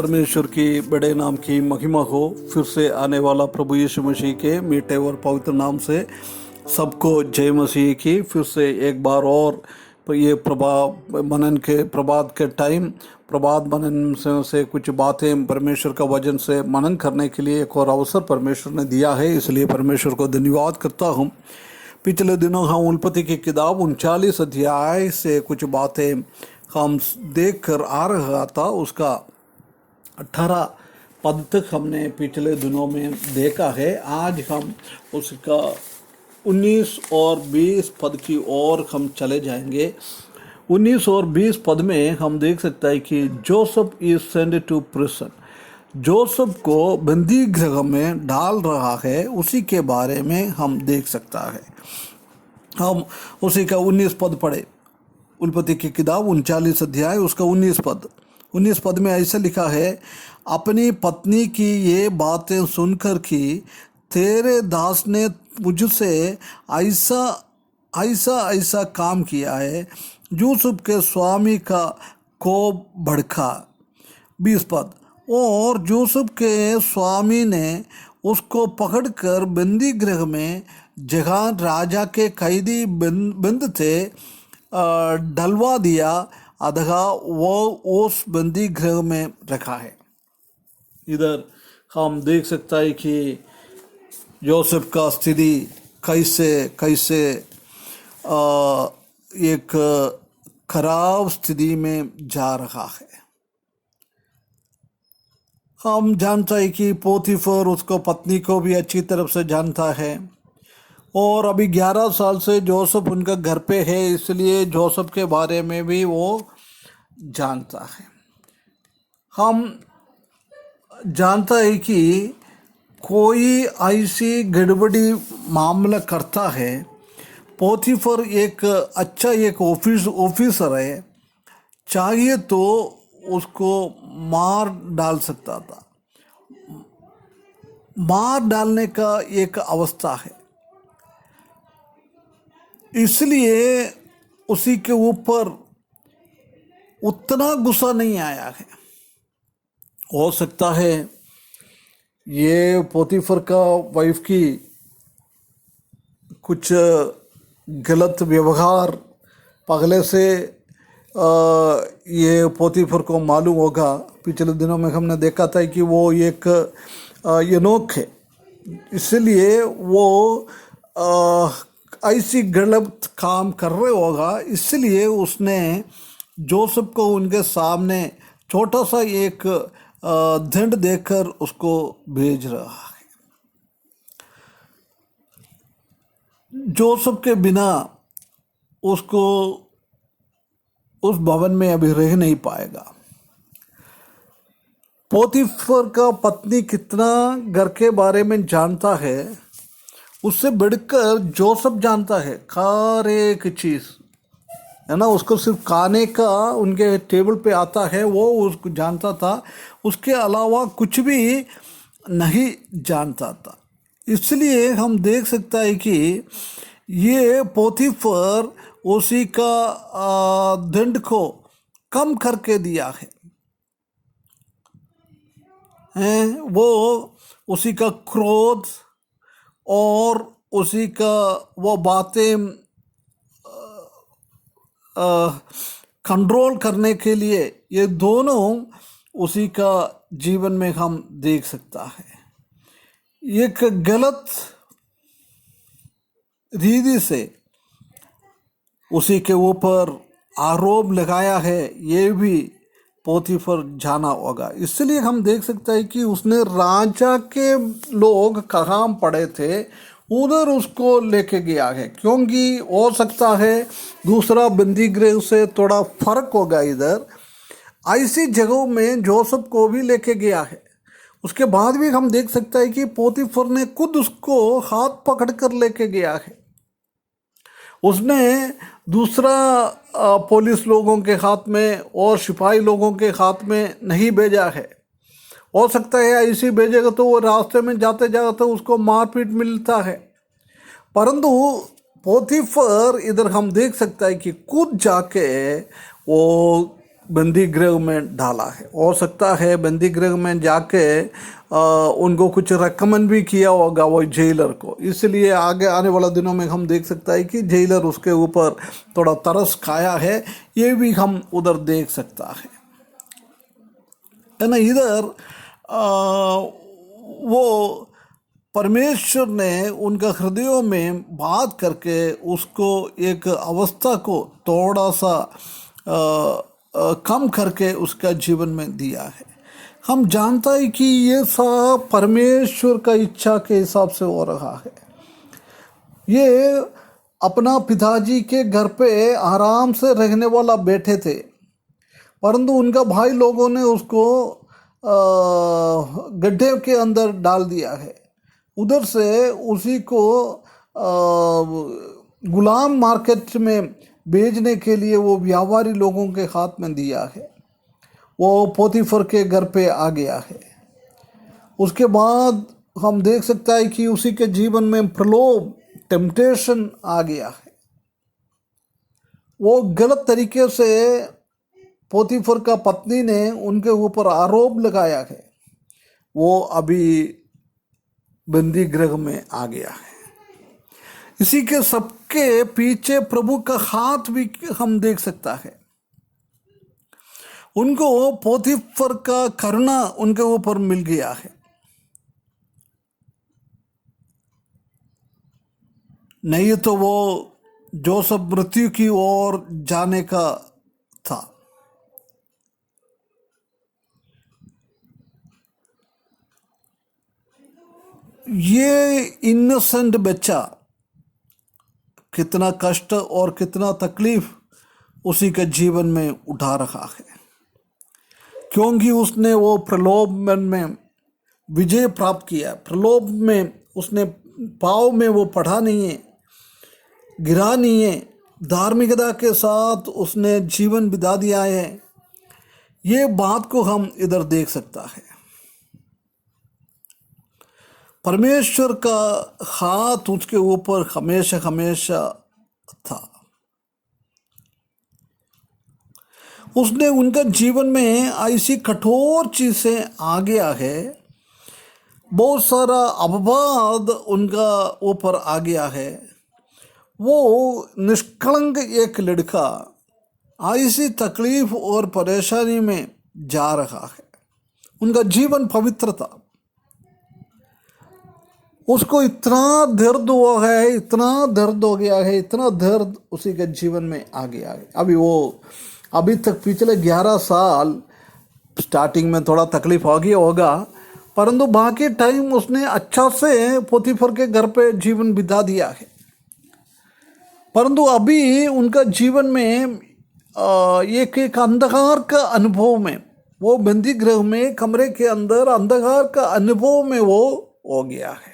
परमेश्वर की बड़े नाम की महिमा हो। फिर से आने वाला प्रभु यीशु मसीह के मीठे और पवित्र नाम से सबको जय मसीह की। फिर से एक बार और ये प्रभात के टाइम प्रभात मनन से कुछ बातें परमेश्वर का वचन से मनन करने के लिए एक और अवसर परमेश्वर ने दिया है, इसलिए परमेश्वर को धन्यवाद करता हूँ। पिछले दिनों हम उत्पत्ति की किताब 39 अध्याय से कुछ बातें हम देख कर आ रहा था। उसका 18 पद तक हमने पिछले दिनों में देखा है। आज हम उसका 19 और 20 पद की ओर हम चले जाएंगे। 19 और 20 पद में हम देख सकते हैं कि Joseph is send to prison. Joseph को बंदी गृह में डाल रहा है, उसी के बारे में हम देख सकता है। हम उसी का 19 पद पढ़े। उत्पत्ति की किताब 39 अध्याय उसका 19 पद में ऐसा लिखा है, अपनी पत्नी की ये बातें सुनकर कि तेरे दास ने मुझसे ऐसा काम किया है, यूसुफ के स्वामी का कोप भड़का। 20 पद, और यूसुफ के स्वामी ने उसको पकड़कर बंदी गृह में, जहाँ राजा के कैदी बंद थे, डलवा दिया, अतः वो उस बंदी गृह में रखा है। इधर हम देख सकता है कि योसेफ का स्थिति कैसे एक खराब स्थिति में जा रहा है। हम जानता है कि पोतीफर उसको पत्नी को भी अच्छी तरफ से जानता है, और अभी 11 साल से जोसेफ उनका घर पे है, इसलिए जोसेफ के बारे में भी वो जानता है। हम जानता है कि कोई ऐसी गड़बड़ी मामला करता है, पोतीफर एक अच्छा ऑफिसर है, चाहिए तो उसको मार डाल सकता था। मार डालने का एक अवस्था है, इसलिए उसी के ऊपर उतना गुस्सा नहीं आया है। हो सकता है ये पोतीफर का वाइफ की कुछ गलत व्यवहार पहले से ये पोतीफर को मालूम होगा। पिछले दिनों में हमने देखा था कि वो एक एनोक है, इसलिए वो ऐसी गलत काम कर रहे होगा, इसलिए उसने जोसेफ को उनके सामने छोटा सा एक दंड देकर उसको भेज रहा है। जोसेफ के बिना उसको उस भवन में अभी रह नहीं पाएगा। पोतीफर का पत्नी कितना घर के बारे में जानता है, उससे बढ़कर जोसेफ जानता है हर एक चीज़, है ना। उसको सिर्फ खाने का उनके टेबल पे आता है वो उसको जानता था, उसके अलावा कुछ भी नहीं जानता था। इसलिए हम देख सकता है कि ये पोतीफर उसी का दंड को कम करके दिया है। वो उसी का क्रोध और उसी का वो बातें कंट्रोल करने के लिए, ये दोनों उसी का जीवन में हम देख सकता है। एक गलत रीति से उसी के ऊपर आरोप लगाया है, ये भी पोतीफर जाना होगा। इसलिए हम देख सकते हैं कि उसने राजा के लोग कहाँ पड़े थे उधर उसको लेके गया है, क्योंकि हो सकता है दूसरा बंदी गृह से थोड़ा फर्क होगा। इधर ऐसी जगहों में जोसेफ को भी लेके गया है। उसके बाद भी हम देख सकते हैं कि पोतीफर ने खुद उसको हाथ पकड़ कर लेके गया है। उसने दूसरा पुलिस लोगों के हाथ में और सिपाही लोगों के हाथ में नहीं भेजा है। हो सकता है ऐसे भेजेगा तो वो रास्ते में जाते जाते उसको मारपीट मिलता है, परंतु पोतीफर इधर हम देख सकता है कि खुद जाके वो बंदी गृह में डाला है। हो सकता है बंदी गृह में जाके उनको कुछ रेकमेंड भी किया होगा वो जेलर को, इसलिए आगे आने वाला दिनों में हम देख सकता है कि जेलर उसके ऊपर थोड़ा तरस खाया है, ये भी हम उधर देख सकता है ना। इधर वो परमेश्वर ने उनका हृदयों में बात करके उसको एक अवस्था को थोड़ा सा कम करके उसका जीवन में दिया है। हम जानता है कि ये सब परमेश्वर का इच्छा के हिसाब से हो रहा है। ये अपना पिताजी के घर पे आराम से रहने वाला बैठे थे, परंतु उनका भाई लोगों ने उसको गड्ढे के अंदर डाल दिया है। उधर से उसी को गुलाम मार्केट में बेचने के लिए वो व्यापारी लोगों के हाथ में दिया है। वो पोतीफर के घर पे आ गया है। उसके बाद हम देख सकता है कि उसी के जीवन में प्रलोभ, टेम्पटेशन आ गया है। वो गलत तरीके से पोतीफर का पत्नी ने उनके ऊपर आरोप लगाया है। वो अभी बंदी गृह में आ गया है। इसी के सबके पीछे प्रभु का हाथ भी हम देख सकता है। उनको पोतीफर का करुणा उनके ऊपर मिल गया है। नहीं तो वो जोसेफ मृत्यु की ओर जाने का था। ये इनोसेंट बच्चा कितना कष्ट और कितना तकलीफ उसी के जीवन में उठा रहा है, क्योंकि उसने वो प्रलोभन में विजय प्राप्त किया। प्रलोभ में उसने पाव में वो पढ़ा नहीं है, गिरा नहीं है, धार्मिकता के साथ उसने जीवन बिता दिया है। ये बात को हम इधर देख सकता है। परमेश्वर का हाथ उसके ऊपर हमेशा हमेशा था। उसने उनका जीवन में ऐसी कठोर चीज़ें आ गया है, बहुत सारा अपवाद उनका ऊपर आ गया है। वो निष्कलंक एक लड़का ऐसी तकलीफ और परेशानी में जा रहा है। उनका जीवन पवित्र था। उसको इतना दर्द हुआ है, इतना दर्द हो गया है, इतना दर्द उसी के जीवन में आ गया है। अभी तक पिछले 11 साल स्टार्टिंग में थोड़ा तकलीफ आ गया होगा, परंतु बाकी टाइम उसने अच्छा से पोतीफर के घर पे जीवन बिता दिया है। परंतु अभी उनका जीवन में एक अंधकार का अनुभव में, वो बंदी गृह में कमरे के अंदर अंधकार का अनुभव में वो हो गया है।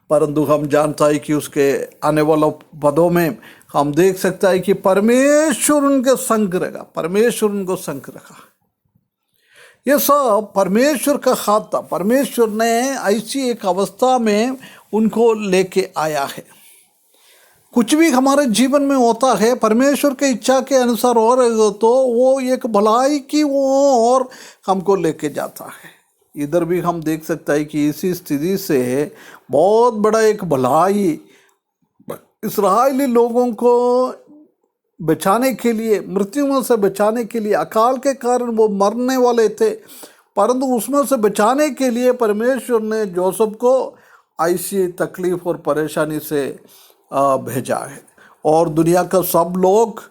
परंतु हम जानता है कि उसके आने वाले पदों में हम देख सकता है कि परमेश्वर उनके संग रहेगा, परमेश्वर उनको संग रखा। ये सब परमेश्वर का हाथ था। परमेश्वर ने ऐसी एक अवस्था में उनको लेके आया है। कुछ भी हमारे जीवन में होता है, परमेश्वर के इच्छा के अनुसार हो रहे हो तो वो एक भलाई की ओर हमको लेके जाता है। इधर भी हम देख सकता है कि इसी स्थिति से बहुत बड़ा एक भलाई इस्राएली लोगों को बचाने के लिए, मृत्यु से बचाने के लिए, अकाल के कारण वो मरने वाले थे, परंतु उसमें से बचाने के लिए परमेश्वर ने जोसेफ को ऐसी तकलीफ और परेशानी से भेजा है। और दुनिया का सब लोग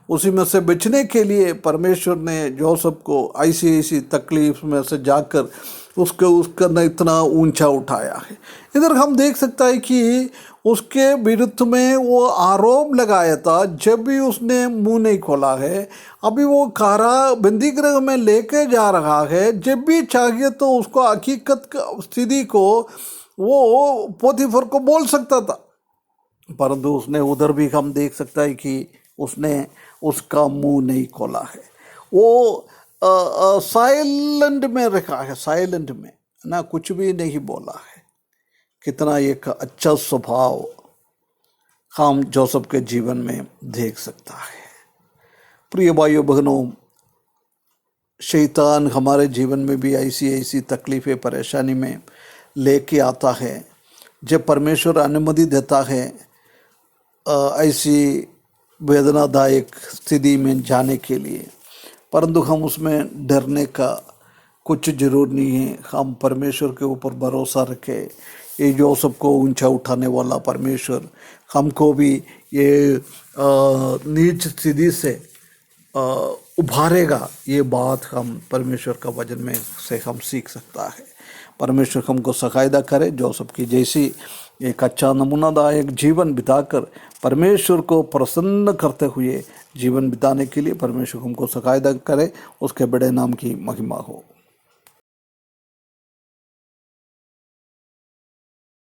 उसी में से बचने के लिए परमेश्वर ने जोसेफ को ऐसी ऐसी तकलीफ में से जाकर उसका न इतना ऊंचा उठाया है। इधर हम देख सकता है कि उसके विरुद्ध में वो आरोप लगाया था, जब भी उसने मुंह नहीं खोला है। अभी वो बंदी गृह में लेके जा रहा है, जब भी चाहिए तो उसको हकीकत स्थिति को वो पोतीफर को बोल सकता था, परंतु उसने उधर भी हम देख सकता है कि उसने उसका मुंह नहीं खोला है। वो साइलेंट में रखा है, साइलेंट में ना, कुछ भी नहीं बोला है। कितना एक अच्छा स्वभाव हम जोसेफ के जीवन में देख सकता है। प्रिय भाइयों बहनों, शैतान हमारे जीवन में भी ऐसी ऐसी तकलीफ़ें परेशानी में लेके आता है। जब परमेश्वर अनुमति देता है ऐसी वेदनादायक स्थिति में जाने के लिए, परंतु हम उसमें डरने का कुछ ज़रूर नहीं है। हम परमेश्वर के ऊपर भरोसा रखें। ये जो सबको ऊंचा उठाने वाला परमेश्वर हमको भी ये नीच स्थिति से उभारेगा, ये बात हम परमेश्वर का वचन में से हम सीख सकता है। परमेश्वर हमको सहायता करे। जो सबकी जैसी एक अच्छा नमूनादायक जीवन बिताकर परमेश्वर को प्रसन्न करते हुए जीवन बिताने के लिए परमेश्वर हमको सहायता करे। उसके बड़े नाम की महिमा हो।